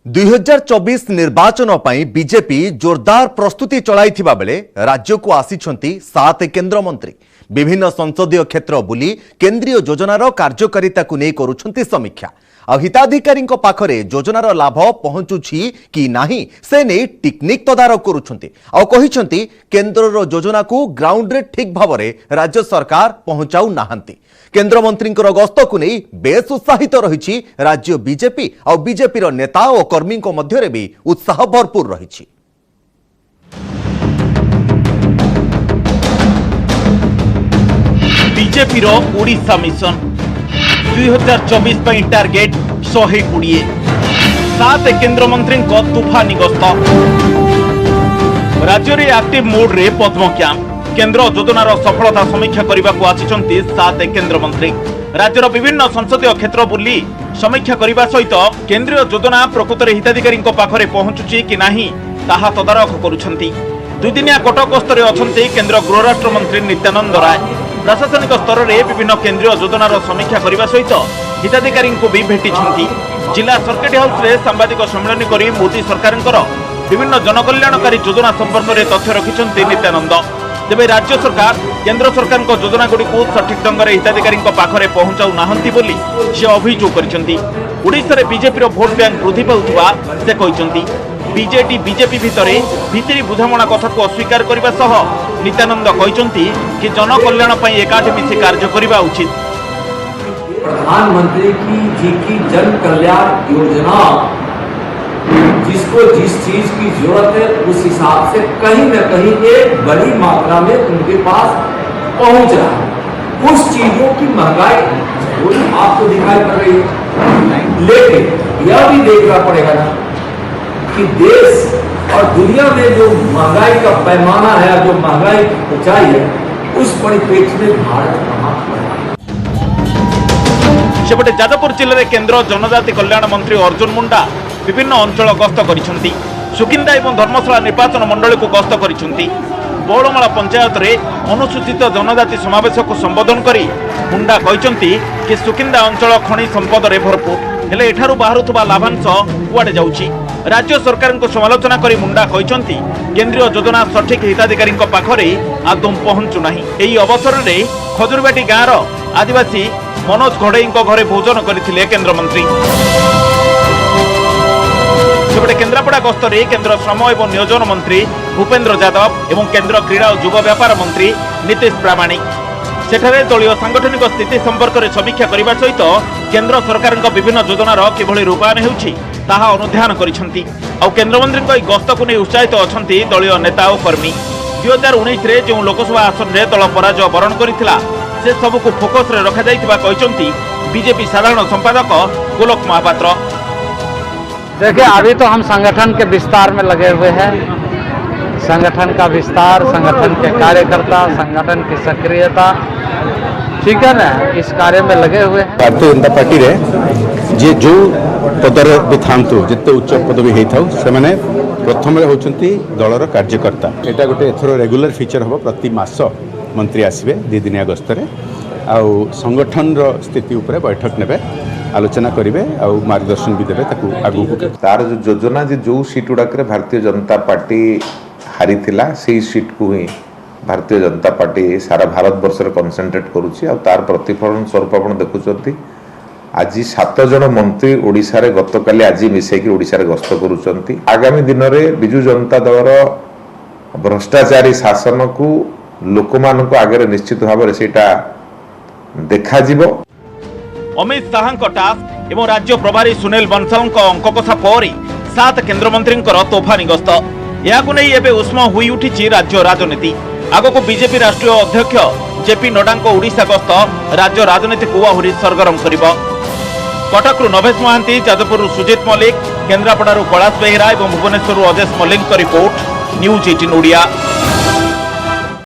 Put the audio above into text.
2024 निर्वाचन पर बीजेपी जोरदार प्रस्तुति चलाइथिबा बेले राज्य को आसिछंती 7 केंद्र मंत्री विभिन्न संसदीय क्षेत्र बुली केंद्रीय योजनार कार्यकारिता को नहीं करुछंती समीक्षा आ हिताधिकारी पाखरे योजनार लाभ पहुंचुछि कि नाही से नहीं टेक्निक तदारक करुछंती आ कहिछंती केंद्रर योजना को ग्राउंड रे ठीक भावरे राज्य सरकार पहुंचाउ नाहंती। केंद्र मंत्री गस्त को नहीं बेस उत्साहित रही राज्य बीजेपी और बीजेपी नेता और कर्मी मध्य भी उत्साह भरपूर रही। बीजेपी ओडिशा मिशन 2024 पर टार्गेट 120 7 केंद्र मंत्री तूफानी गस्त राज्य में एक्टिव मोड रे पद्म कैंप केंद्र योजनार सफलता समीक्षा करने को आसिछंती 7 केंद्र मंत्री राज्यर विभिन्न संसदीय क्षेत्र बुली समीक्षा करने सहित केंद्रीय योजना प्रकृत हिताधिकारी पाखरे पहुंचुची कि नाही ताहा तदारख करुछंती। दुईदिनिया कटक गस्तरे अछंती केंद्र गृह राष्ट्र मंत्री नित्यानंद राय प्रशासनिक स्तर में विभिन्न केंद्रीय योजनार समीक्षा करने सहित हिताधिकारी को भी भेटिछंती। जिला सर्किट हाउस रे सांबादिक सम्मेलन करी मोदी सरकार विभिन्न जनकल्याणकारी योजना संपर्क में तथ्य रखिछंती नित्यानंद। तेबे राज्य सरकार केंद्र सरकार योजना गुड़ी को सठिक ढंग से हिताधिकारी पाखरे पहुंचाऊ नाहंती बोली से अभियोग करिसेंती। ओडिशा रे बीजेपी रो भोट बैंक वृद्धि पाउथुवा से कहिसेंती। बीजेपी भितरे भितरी बुझामणा कथा को अस्वीकार करने सह नित्यानंद कहिसेंती कि जनकल्याण पई एकाठी मिसी कार्य करबा उचित। प्रधानमंत्री की जन कल्याण योजना जिसको जिस चीज की जरूरत है उस हिसाब से कहीं न कहीं एक बड़ी मात्रा में उनके पास पहुंच रहा है। उस चीजों की महंगाई आपको दिखाई पड़ रही है, लेकिन यह भी देखना पड़ेगा ना कि देश और दुनिया में जो महंगाई का पैमाना है, जो महंगाई की ऊंचाई है, उस परिप्रेक्ष्य में भारत कहां खड़ा है। सेपटे जाजपुर जिले में केंद्र जनजाति कल्याण मंत्री अर्जुन मुंडा विभिन्न अंचल गस्त करिसेंती। सुकिंदा एवं धर्मशाला निर्वाचन मंडली को गस्त करिसेंती। बौड़माला पंचायत रे अनुसूचित जनजाति समावेश को संबोधन करी मुंडा कहिसेंती कि सुकिंदा अंचल खनि संपद रे भरपूर हेले एठारु बाहरुथबा लाभांश कुआडे जाउची। राज्य सरकार को समालोचना करी मुंडा कहिसेंती केंद्रीय योजना सठिक हिताधिकारी पाखरे आदौ पहुंचु नाही। एही अवसर रे खजुरबाटी गाँर आदिवासी मनोज घड़ई घरे भोजन करथिले केंद्र मंत्री। सेपटे केन्द्रापड़ा गस्तरे केंद्र श्रम एवं नियोजन मंत्री भूपेन्द्र यादव एवं केंद्र क्रीड़ा और युवा व्यापार मंत्री नीतीश प्रामाणिक सेठारे दलीय सांगठनिक स्थिति संपर्क में समीक्षा करने सहित केंद्र सरकार विभिन्न योजनार किभली रूपायन होउछि ताहा अनुध्यान करिसेंती। आ केंद्र मंत्री गस्त को नहीं उत्साहित अछंती दलीय नेता और कर्मी। 2019 रे जो लोकसभा आसन में दल पराजय वरण करथिला से सबको फोकस रे रखा जाइतिबा कहिसेंती बीजेपी साधारण संपादक गोलोक महापात्र। देखिए, अभी तो हम संगठन के विस्तार में लगे हुए हैं। संगठन का विस्तार, संगठन के कार्यकर्ता, संगठन की सक्रियता, ठीक है ना, इस कार्य में लगे हुए हैं। भारतीय जनता पार्टी रे जे जो पदर भी थांतु जिते उच्च पदवी होता से मैंने प्रथम होती दलर कार्यकर्ता। यहाँ गोटे एथर रेगुलर फीचर हम प्रति मास मंत्री आसवे 2 दिनिया गस्तरे आउ संगठन स्थिति उपरे बैठक नेबे आलोचना करेंगे और मार्गदर्शन भी देवे आगू तार जो योजना जो सीट गुड़ाक भारतीय जनता पार्टी हारी थिला से सीट को ही भारतीय जनता पार्टी सारा भारत वर्ष कनसेंट्रेट करुच्ची और तार प्रतिफलन स्वरूप आप देखुं आज 7 जन मंत्री ओडिशा रे गतकाली आज मिसेकी ओडिशा रे गस्त करुचंती। आगामी दिन में बिजु जनता दल भ्रष्टाचारी शासन को लोक मान आगे निश्चित भाव से देखा जिवो। अमित शाह टास्क एवं राज्य प्रभारी सुनील बंसल अंककथा पर 7 केंद्र मंत्री तोफानी गस्त या उष्म हुई उठी राज्य राजनीति। आग को बीजेपी राष्ट्रीय अध्यक्ष जेपी नड्डा ओडिशा गस्त राज्य राजनीति को आहरी सरगरम कर। कटक नभेश महांती, जाजपुर सुजित मल्लिक, केन्द्रापड़ा कैलाश बेहेरा और भुवनेश्वर अजेश मल्लिक रिपोर्ट न्यूज 18 ओडिया।